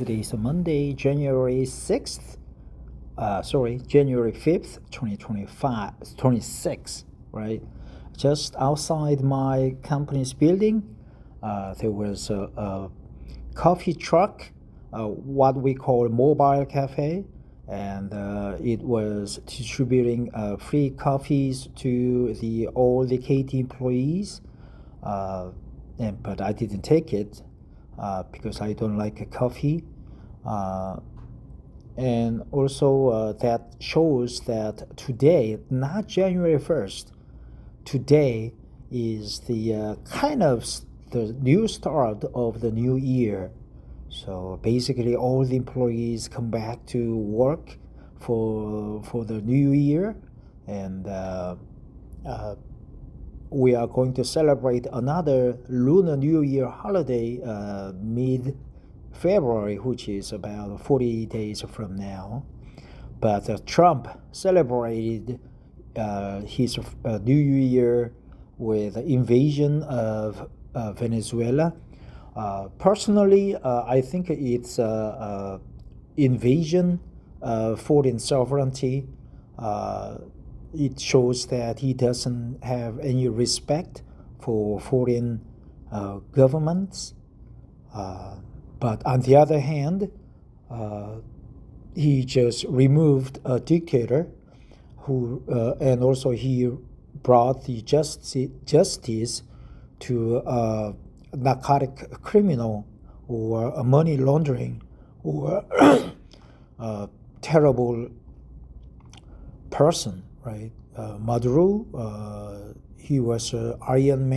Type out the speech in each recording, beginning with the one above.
Today is Monday, January 6th. January 5th, 26, right? Just outside my company's building, there was a coffee truck, what we call mobile cafe, and it was distributing free coffees to all the KT employees. But I didn't take it because I don't like coffee. And also that shows that today, not January 1st, today is the kind of the new start of the new year. So basically all the employees come back to work for the new year, and we are going to celebrate another Lunar New Year holiday mid-February, which is about 40 days from now. But Trump celebrated his New Year with invasion of Venezuela. Personally, I think it's invasion of foreign sovereignty. It shows that he doesn't have any respect for foreign governments. But on the other hand, he just removed a dictator who, and also he brought the justice to a narcotic criminal or a money laundering or a terrible person. Right, Maduro, he was an iron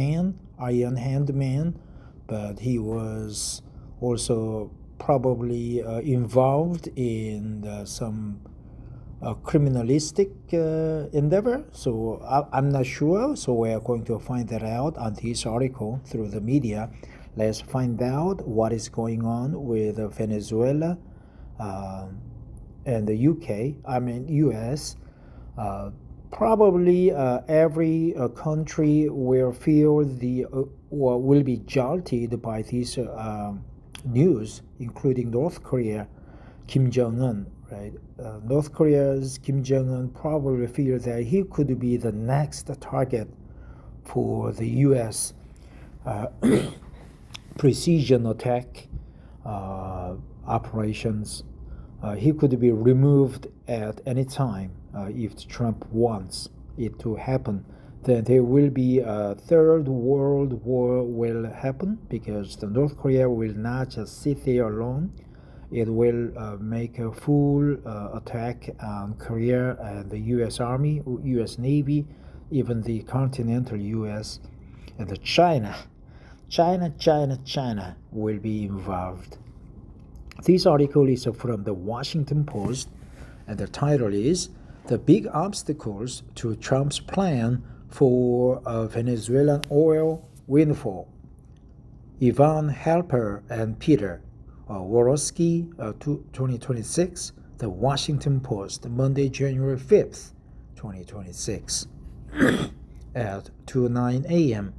hand man, but he was also probably involved in some criminalistic endeavor. So I'm not sure. So we are going to find that out on this article through the media. Let's find out what is going on with Venezuela and the US. Probably every country will feel or will be jolted by this news, including North Korea, Kim Jong-un. Right, North Korea's Kim Jong-un probably feels that he could be the next target for the U.S. Precision attack operations. He could be removed at any time. If Trump wants it to happen, then there will be a third world war will happen, because the North Korea will not just sit there alone. It will make a full attack on Korea and the U.S. Army, U.S. Navy, even the continental U.S. and the China will be involved. This article is from the Washington Post, and the title is "The Big Obstacles to Trump's Plan for a Venezuelan Oil Windfall." Yvonne Halper and Peter Worosky, 2026, The Washington Post, Monday, January 5th, 2026, at 2:09 a.m.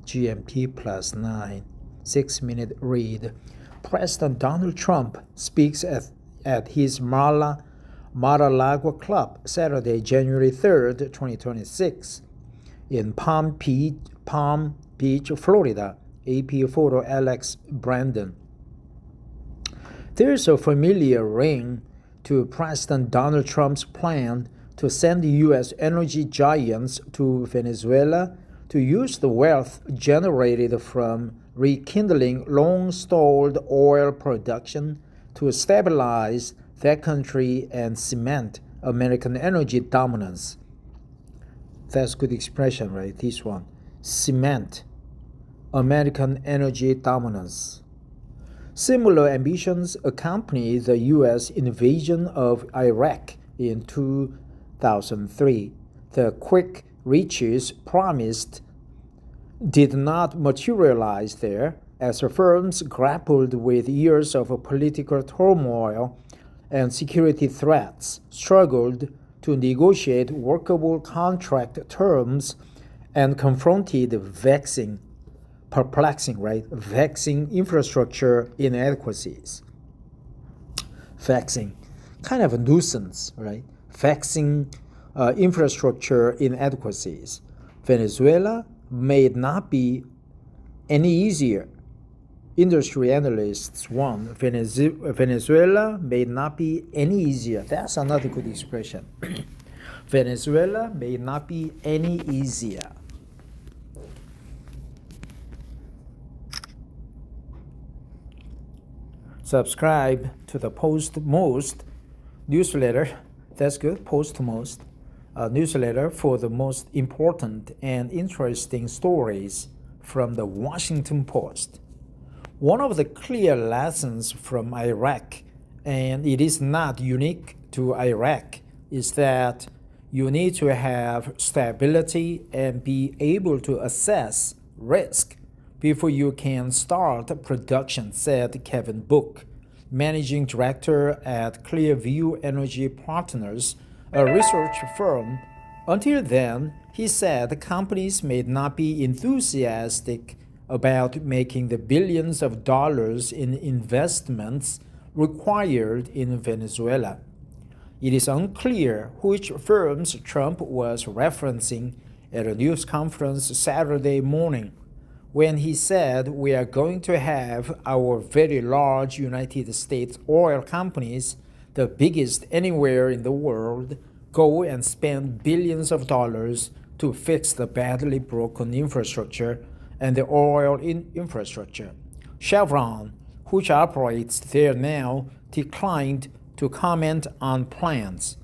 GMT plus 9, 6-minute read. President Donald Trump speaks at his Mar-a-Lago Club, Saturday, January 3rd, 2026, in Palm Beach, Florida. AP photo Alex Brandon. There is a familiar ring to President Donald Trump's plan to send U.S. energy giants to Venezuela to use the wealth generated from rekindling long-stalled oil production to stabilize that country and cement American energy dominance. That's good expression, right? This one. Cement American energy dominance. Similar ambitions accompanied the U.S. invasion of Iraq in 2003. The quick reaches promised did not materialize there, as firms grappled with years of political turmoil and security threats, struggled to negotiate workable contract terms, and confronted vexing infrastructure inadequacies. faxing, kind of a nuisance, right? Faxing infrastructure inadequacies. Venezuela may not be any easier. Industry analysts warn Venezuela may not be any easier. That's another good expression. Venezuela may not be any easier. Subscribe to the Postmost newsletter. That's good. Postmost newsletter for the most important and interesting stories from the Washington Post. One of the clear lessons from Iraq, and it is not unique to Iraq, is that you need to have stability and be able to assess risk before you can start production, said Kevin Book, managing director at Clearview Energy Partners, a research firm. Until then, he said companies may not be enthusiastic about making the billions of dollars in investments required in Venezuela. It is unclear which firms Trump was referencing at a news conference Saturday morning when he said we are going to have our very large United States oil companies, the biggest anywhere in the world, go and spend billions of dollars to fix the badly broken infrastructure and the oil infrastructure. Chevron, which operates there now, declined to comment on plans.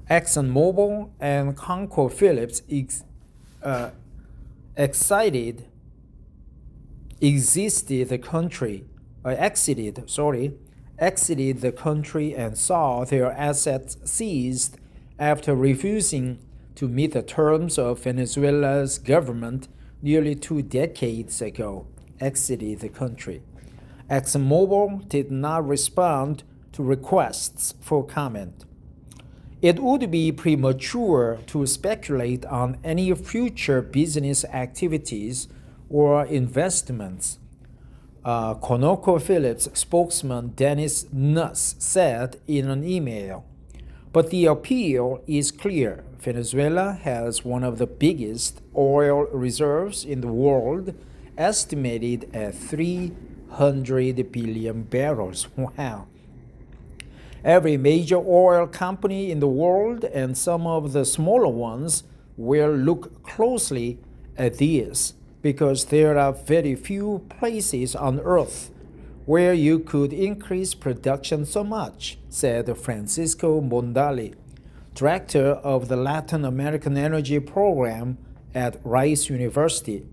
ExxonMobil and ConocoPhillips exited the country and saw their assets seized after refusing to meet the terms of Venezuela's government nearly 2 decades ago. Exited the country. ExxonMobil did not respond to requests for comment. It would be premature to speculate on any future business activities or investments. ConocoPhillips spokesman Dennis Nuss said in an email. But the appeal is clear. Venezuela has one of the biggest oil reserves in the world, estimated at 300 billion barrels. Wow. Every major oil company in the world and some of the smaller ones will look closely at this because there are very few places on earth where you could increase production so much, said Francisco Mondali, director of the Latin American Energy Program at Rice University.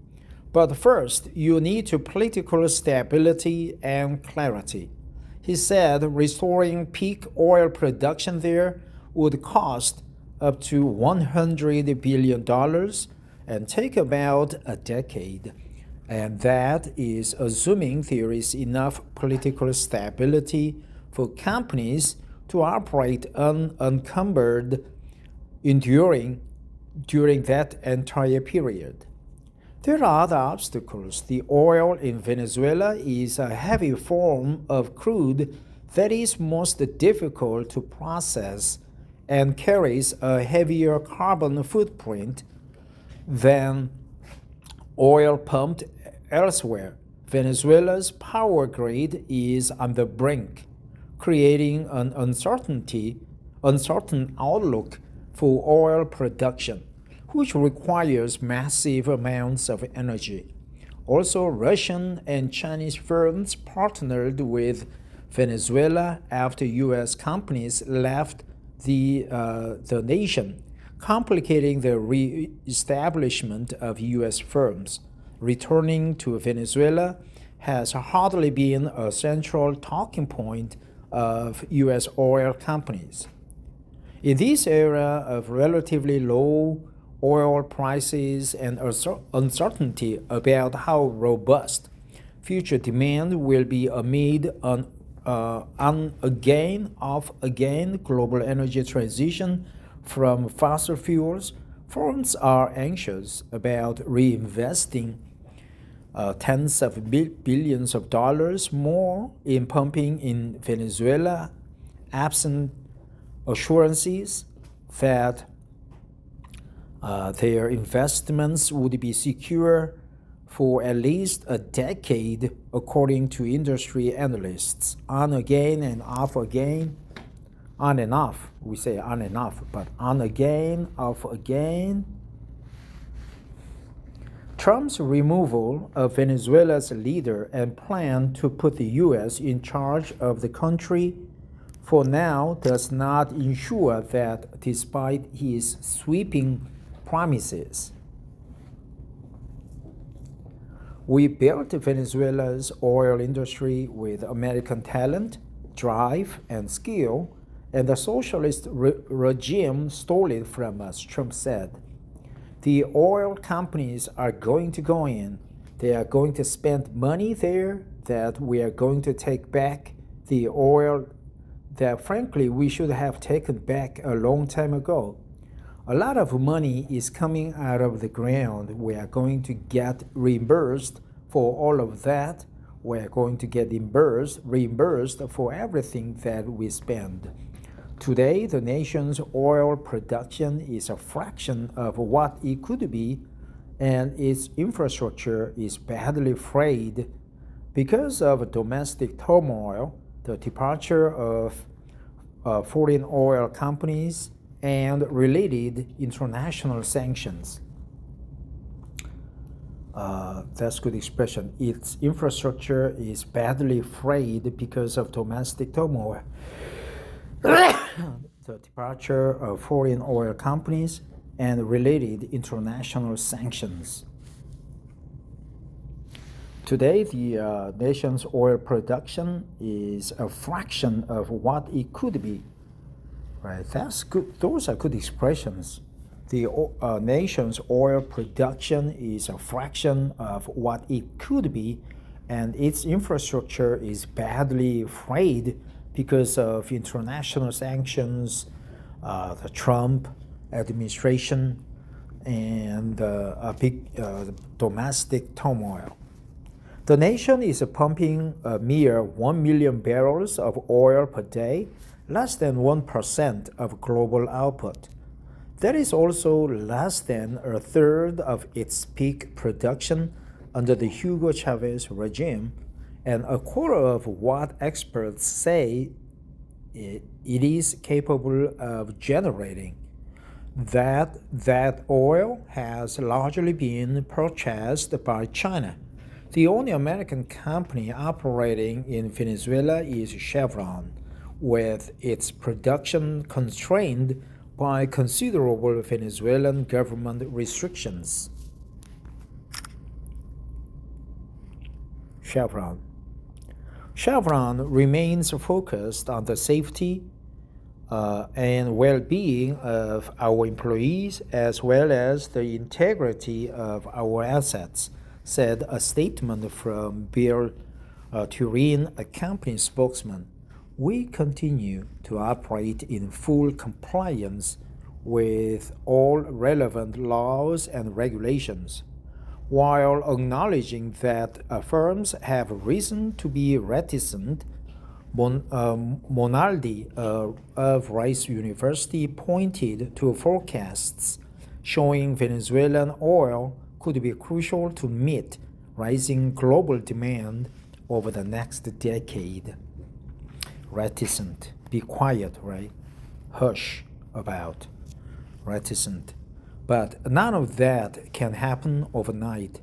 But first, you need political stability and clarity. He said restoring peak oil production there would cost up to $100 billion and take about a decade. And that is assuming there is enough political stability for companies to operate unencumbered during that entire period. There are other obstacles. The oil in Venezuela is a heavy form of crude that is most difficult to process and carries a heavier carbon footprint than oil pumped elsewhere. Venezuela's power grid is on the brink, creating an uncertain outlook for oil production, which requires massive amounts of energy. Also, Russian and Chinese firms partnered with Venezuela after U.S. companies left the nation, complicating the re-establishment of U.S. firms. Returning to Venezuela has hardly been a central talking point of U.S. oil companies. In this era of relatively low oil prices and uncertainty about how robust future demand will be amid an on-again, off-again global energy transition from fossil fuels, firms are anxious about reinvesting tens of billions of dollars more in pumping in Venezuela absent assurances that their investments would be secure for at least a decade, according to industry analysts. On again and off again, on and off. We say on and off, but on again, off again. Trump's removal of Venezuela's leader and plan to put the U.S. in charge of the country for now does not ensure that, despite his sweeping promises. We built Venezuela's oil industry with American talent, drive, and skill, and the socialist regime stole it from us, Trump said. The oil companies are going to go in. They are going to spend money there that we are going to take back. The oil that, frankly, we should have taken back a long time ago. A lot of money is coming out of the ground. We are going to get reimbursed for all of that. We are going to get reimbursed for everything that we spend. Today, the nation's oil production is a fraction of what it could be, and its infrastructure is badly frayed because of domestic turmoil, the departure of foreign oil companies, and related international sanctions. That's a good expression. Its infrastructure is badly frayed because of domestic turmoil, the departure of foreign oil companies, and related international sanctions. Today, the nation's oil production is a fraction of what it could be. Right, that's good. Those are good expressions. The nation's oil production is a fraction of what it could be, and its infrastructure is badly frayed because of international sanctions, the Trump administration, and a big domestic turmoil. The nation is pumping a mere 1 million barrels of oil per day, less than 1% of global output. That is also less than a third of its peak production under the Hugo Chavez regime, and a quarter of what experts say it is capable of generating. That oil has largely been purchased by China. The only American company operating in Venezuela is Chevron, with its production constrained by considerable Venezuelan government restrictions. Chevron remains focused on the safety and well-being of our employees, as well as the integrity of our assets, said a statement from Bill Turin, a company spokesman. We continue to operate in full compliance with all relevant laws and regulations, while acknowledging that firms have reason to be reticent. Monaldi of Rice University pointed to forecasts showing Venezuelan oil could be crucial to meet rising global demand over the next decade. Reticent, be quiet, right? Hush about. Reticent. But none of that can happen overnight.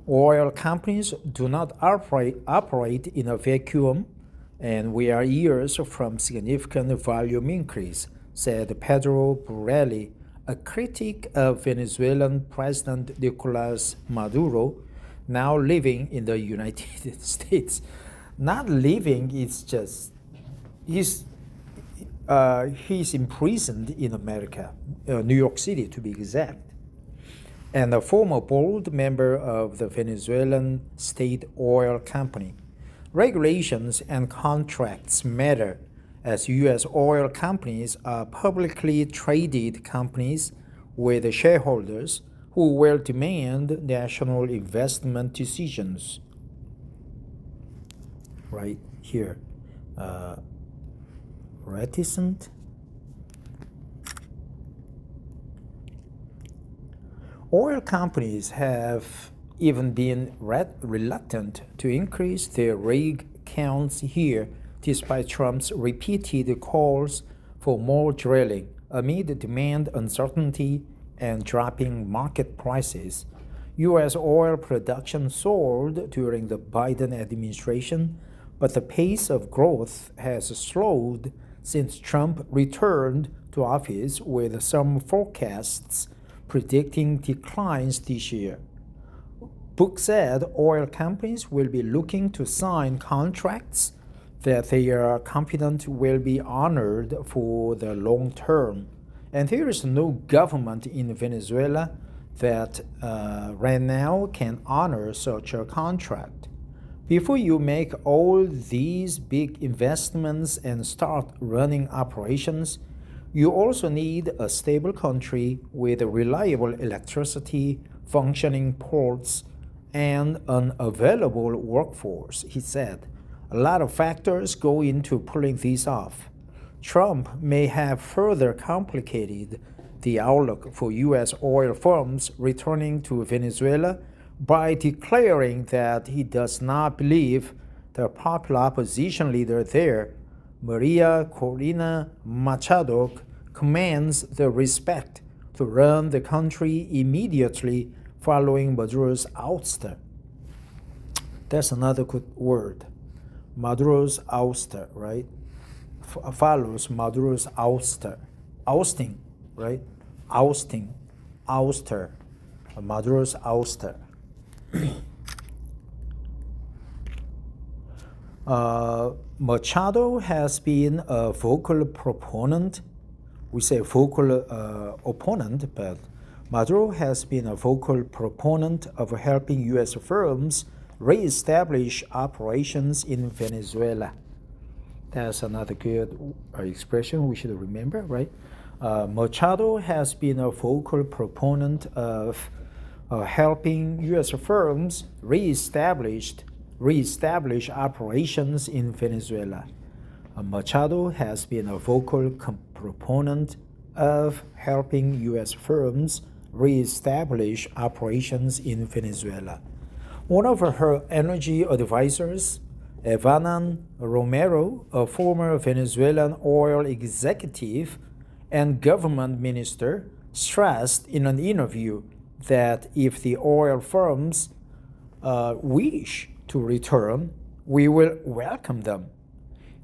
Oil companies do not operate in a vacuum, and we are years from significant volume increase, said Pedro Burelli, a critic of Venezuelan President Nicolas Maduro, now living in the United States. Not living, it's just he's imprisoned in America, New York City to be exact, and a former board member of the Venezuelan state oil company. Regulations and contracts matter, as U.S. oil companies are publicly traded companies with shareholders who will demand national investment decisions. Right here. reticent. Oil companies have even been reluctant to increase their rig counts here, despite Trump's repeated calls for more drilling amid demand uncertainty and dropping market prices. U.S. oil production soared during the Biden administration, but the pace of growth has slowed since Trump returned to office, with some forecasts predicting declines this year. Book said oil companies will be looking to sign contracts that they are confident will be honored for the long term. And there is no government in Venezuela that right now can honor such a contract. Before you make all these big investments and start running operations, you also need a stable country with reliable electricity, functioning ports, and an available workforce, he said. A lot of factors go into pulling these off. Trump may have further complicated the outlook for U.S. oil firms returning to Venezuela by declaring that he does not believe the popular opposition leader there, Maria Corina Machado, commands the respect to run the country immediately following Maduro's ouster. That's another good word. Maduro's ouster, right? Follows Maduro's ouster. Ousting, right? Ousting. Ouster. Maduro's ouster. Machado has been a vocal proponent. We say vocal opponent, but Maduro has been a vocal proponent of helping U.S. firms reestablish operations in Venezuela. That's another good expression we should remember, right? Machado has been a vocal proponent of helping U.S. firms reestablish operations in Venezuela. Machado has been a vocal proponent of helping U.S. firms reestablish operations in Venezuela. One of her energy advisors, Evanan Romero, a former Venezuelan oil executive and government minister, stressed in an interview that if the oil firms wish to return, we will welcome them.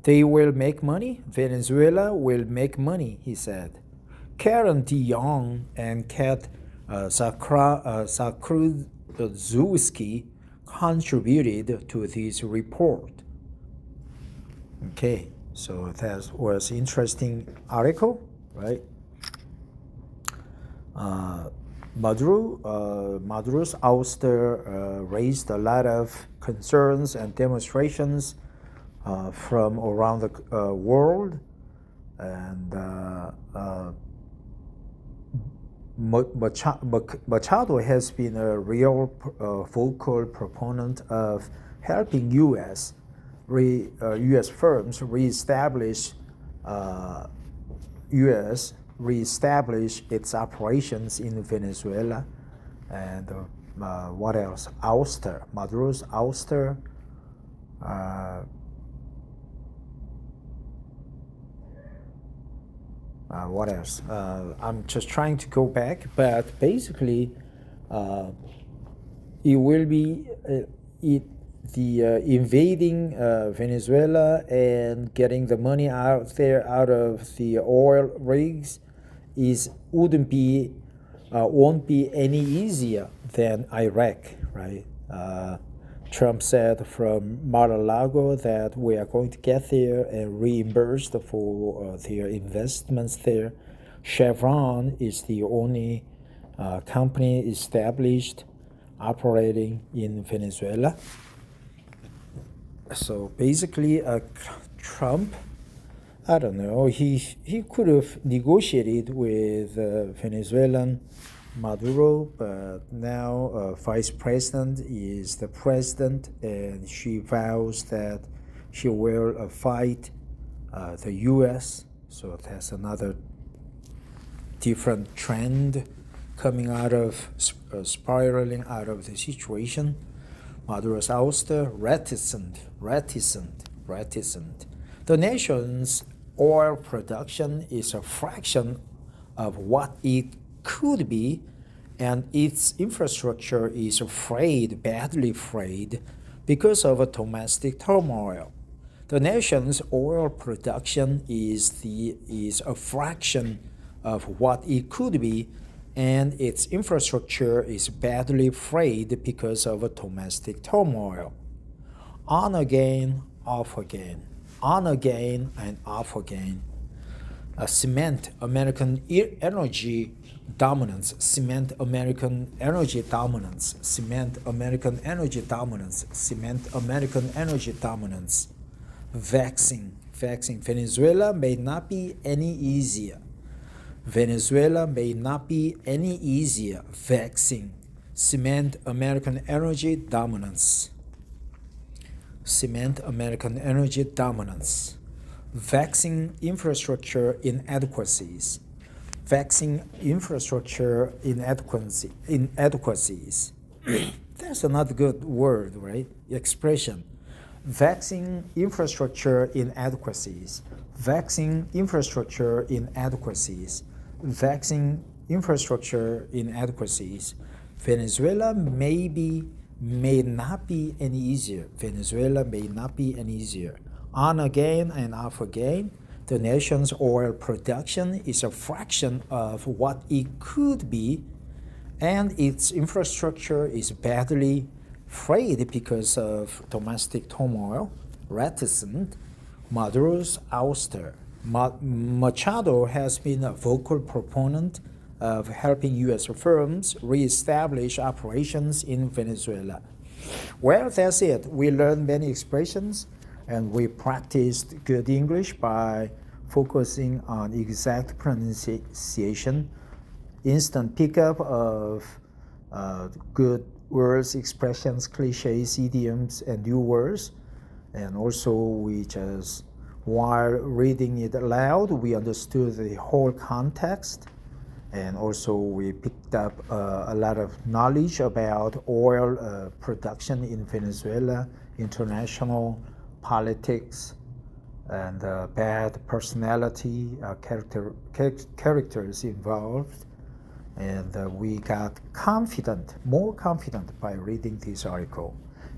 They will make money. Venezuela will make money, he said. Karen DeYoung and Kat Zakruzewski contributed to this report. Okay, so that was an interesting article, right? Maduro's ouster raised a lot of concerns and demonstrations from around the world, and Machado has been a real vocal proponent of helping U.S. Firms reestablish its operations in Venezuela. And what else? Ouster, Maduro's ouster. What else? I'm just trying to go back, but basically, it will be invading Venezuela and getting the money out of the oil rigs won't be any easier than Iraq, right? Trump said from Mar-a-Lago that we are going to get there and reimbursed for their investments there. Chevron is the only company established operating in Venezuela. So basically, Trump, I don't know, he could have negotiated with Venezuelan Maduro, but now Vice President is the president, and she vows that she will fight the U.S. So that's another different trend coming out of, spiraling out of the situation. Maduros ouster, reticent. The nation's oil production is a fraction of what it could be, and its infrastructure is badly frayed, because of a domestic turmoil. The nation's oil production is a fraction of what it could be, and its infrastructure is badly frayed because of a domestic turmoil. On again, off again. On again and off again. Cement American energy dominance. Cement American energy dominance. Cement American energy dominance. Cement American energy dominance. Vaccine. Venezuela may not be any easier. Venezuela may not be any easier. Vaccine. Cement American energy dominance. Cement American energy dominance. Vaccine infrastructure inadequacies. Vaccine infrastructure inadequacies. That's another good word, right? Expression. Vaccine infrastructure inadequacies. Vaccine infrastructure inadequacies. Vaccine infrastructure inadequacies. Venezuela may not be any easier. Venezuela may not be any easier. On again and off again. The nation's oil production is a fraction of what it could be, and its infrastructure is badly frayed because of domestic turmoil. Reticent. Maduro's ouster. Machado has been a vocal proponent of helping U.S. firms reestablish operations in Venezuela. Well, that's it. We learned many expressions, and we practiced good English by focusing on exact pronunciation, instant pickup of good words, expressions, cliches, idioms, and new words. And also, while reading it aloud, we understood the whole context. And also, we picked up a lot of knowledge about oil production in Venezuela, international politics, and bad personality characters involved. And we got more confident by reading this article.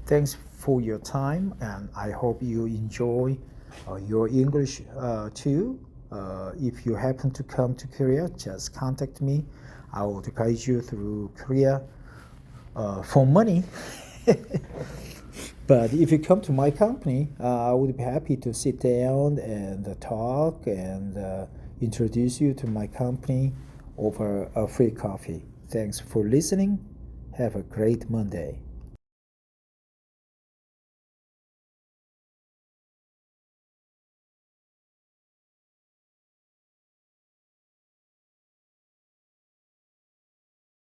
Thanks for your time, and I hope you enjoy your English too. If you happen to come to Korea, just contact me. I will guide you through Korea for money. But if you come to my company, I would be happy to sit down and talk and introduce you to my company over a free coffee. Thanks for listening. Have a great Monday.